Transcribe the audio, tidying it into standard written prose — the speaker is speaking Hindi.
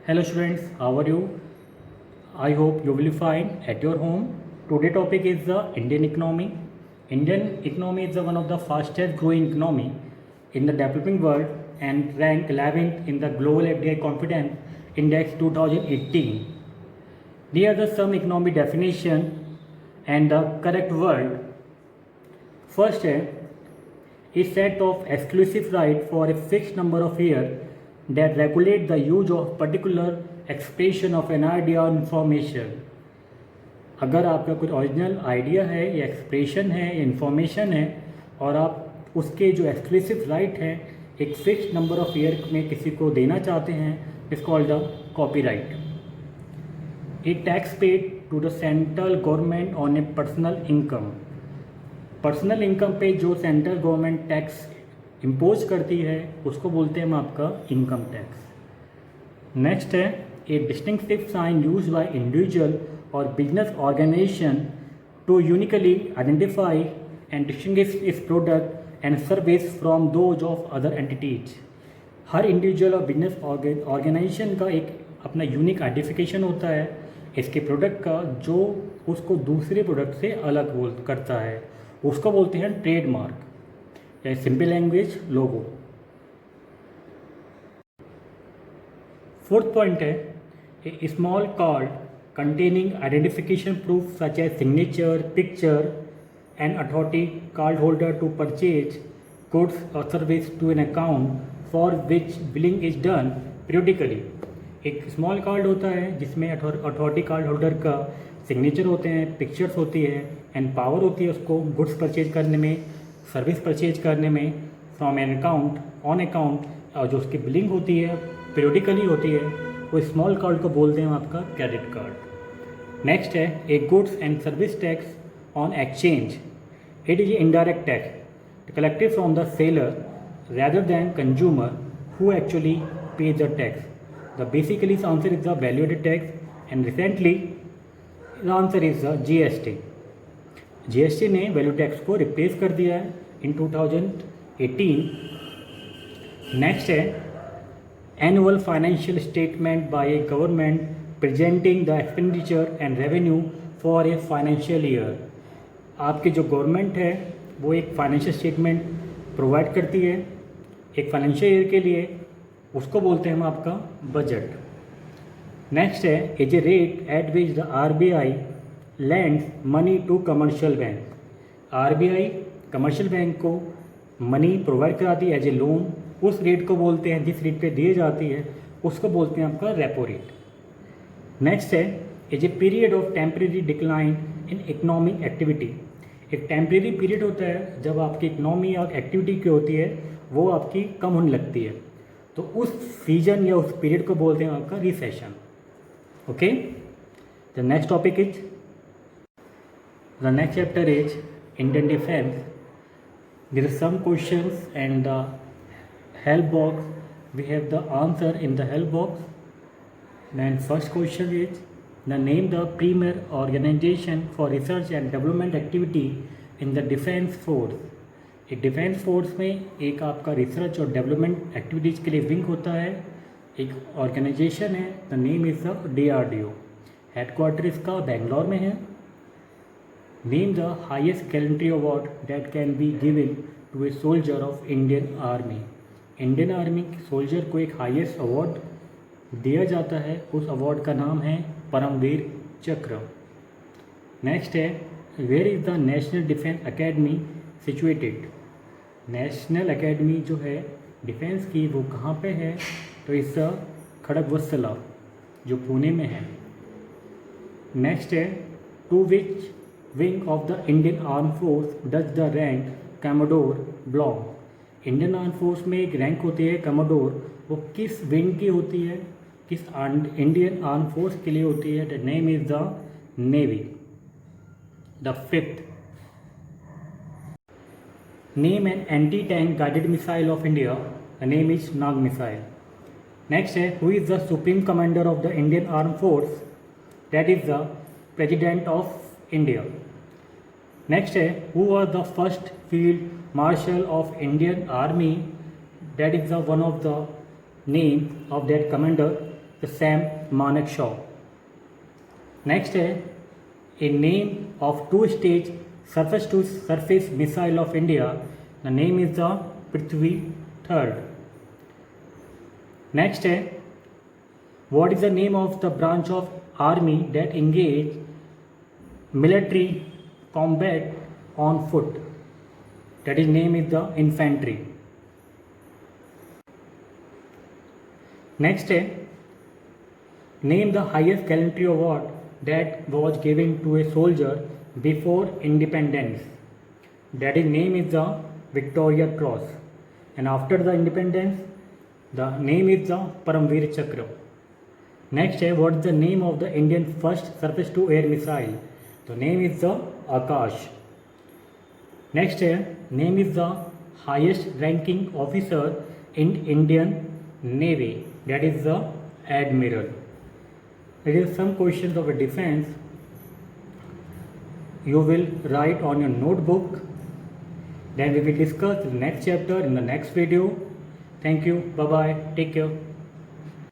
Hello students, how are you? I hope you will be fine at your home. Today topic is the Indian economy. Indian economy is one of the fastest growing economy in the developing world and ranked 11th in the Global FDI Confidence Index 2018. Here are the some economy definition and the correct word. First है a set of exclusive right for a fixed number of years that regulate the use of particular expression of an idea or information. अगर आपका कुछ ओरिजिनल आइडिया है या एक्सप्रेशन है या इंफॉर्मेशन है और आप उसके जो एक्सक्लूसिव राइट हैं एक फिक्स नंबर ऑफ ईयर में किसी को देना चाहते हैं, it's called the copyright. A tax paid to the central government on a personal income. Personal income पे जो सेंट्रल गवर्नमेंट टैक्स इम्पोज करती है उसको बोलते हैं हम आपका इनकम टैक्स. नेक्स्ट है a distinctive sign use by individual और business organisation to uniquely identify and distinguish its product and service from those of other entities. हर इंडिविजुअल और बिजनेस ऑर्गेनाइजेशन का एक अपना यूनिक आइडेंटिफिकेशन होता है इसके प्रोडक्ट का जो उसको दूसरे प्रोडक्ट से अलग करता है, उसको बोलते हैं ट्रेडमार्क या simple language logo. Fourth point है a small card containing identification proof such as signature, picture and authority card holder to purchase goods or service to an account for which billing is done periodically. एक स्मॉल कार्ड होता है जिसमें अथॉरिटी कार्ड होल्डर का सिग्नेचर होते हैं, पिक्चर्स होती है एंड पावर होती है उसको गुड्स परचेज करने में, सर्विस परचेज करने में from an account on account, और जो उसकी बिलिंग होती है पीरियडिकली होती है, वो स्मॉल कार्ड को बोलते हैं हम आपका क्रेडिट कार्ड. नेक्स्ट है a goods and service tax on exchange. It is indirect tax collected from the seller rather than consumer who actually pays the tax. The basically the answer is the value added tax and recently the answer is the GST. GST ने वैल्यू टैक्स को रिप्लेस कर दिया है इन 2018. नेक्स्ट है annual financial statement by A government presenting the expenditure and revenue for a financial year. आपकी जो गवर्नमेंट है वो एक फाइनेंशियल स्टेटमेंट प्रोवाइड करती है एक फाइनेंशियल ईयर के लिए, उसको बोलते हैं हम आपका बजट. नेक्स्ट है as a rate at which the RBI lends money to commercial bank. RBI commercial bank को मनी प्रोवाइड कराती है एज ए लोन. उस रेट को बोलते हैं जिस रेट पे दिए जाती है उसको बोलते हैं आपका रेपो रेट. नेक्स्ट है as a period of temporary decline in economic activity. एक टेम्परेरी पीरियड होता है जब आपकी इकोनॉमी और एक्टिविटी की होती है वो आपकी कम होने लगती है, तो उस सीजन या उस पीरियड को बोलते हैं आपका recession. Okay, the next topic is the next chapter is Indian defence. There are some questions and the help box we have the answer in the help box. Then first question is the name the premier organization for research and development activity in the defense force. एक डिफेंस फोर्स में एक आपका रिसर्च और डेवलपमेंट एक्टिविटीज़ के लिए विंग होता है, एक ऑर्गेनाइजेशन है, the name is the DRDO. Headquarter इसका बेंगलोर में है. Name the highest gallantry award that can be given to a soldier of Indian army. Indian army soldier को एक हाईएस्ट अवार्ड दिया जाता है, उस अवार्ड का नाम है परमवीर चक्र. नेक्स्ट है where is the national defence academy situated. National academy जो है डिफेंस की वो कहाँ पे है, तो इस खड़गवत्सला जो पुणे में है. नेक्स्ट है to which wing of the Indian arm force does the rank commodore belong. Indian arm force में एक रैंक होती है कमोडोर, वो किस विंग की होती है, किस इंडियन आर्म फोर्स के लिए होती है. The name is the navy. The fifth name an anti tank guided missile of India. The name is Nag missile. Next है who is the supreme commander of the Indian arm force. That is the president of India. Next है who was the first field marshal of Indian army. That is the one of the name of that commander. the Sam Manekshaw. Next है a name of two-stage surface-to-surface missile of India. The name is the Prithvi III. Next है what is the name of the branch of army that engage military combat on foot? That is name is the infantry. Next है name the highest gallantry award that was given to a soldier before independence. That is name is the Victoria Cross, and after the independence the name is the Paramveer Chakra. Next है what is the name of the Indian first surface to air missile? The name is the Akash. Next है name is the highest ranking officer in Indian Navy. That is the Admiral. It is some questions of a defense you will write on your notebook. Then we will discuss the next chapter in the next video. Thank you. Bye bye. Take care.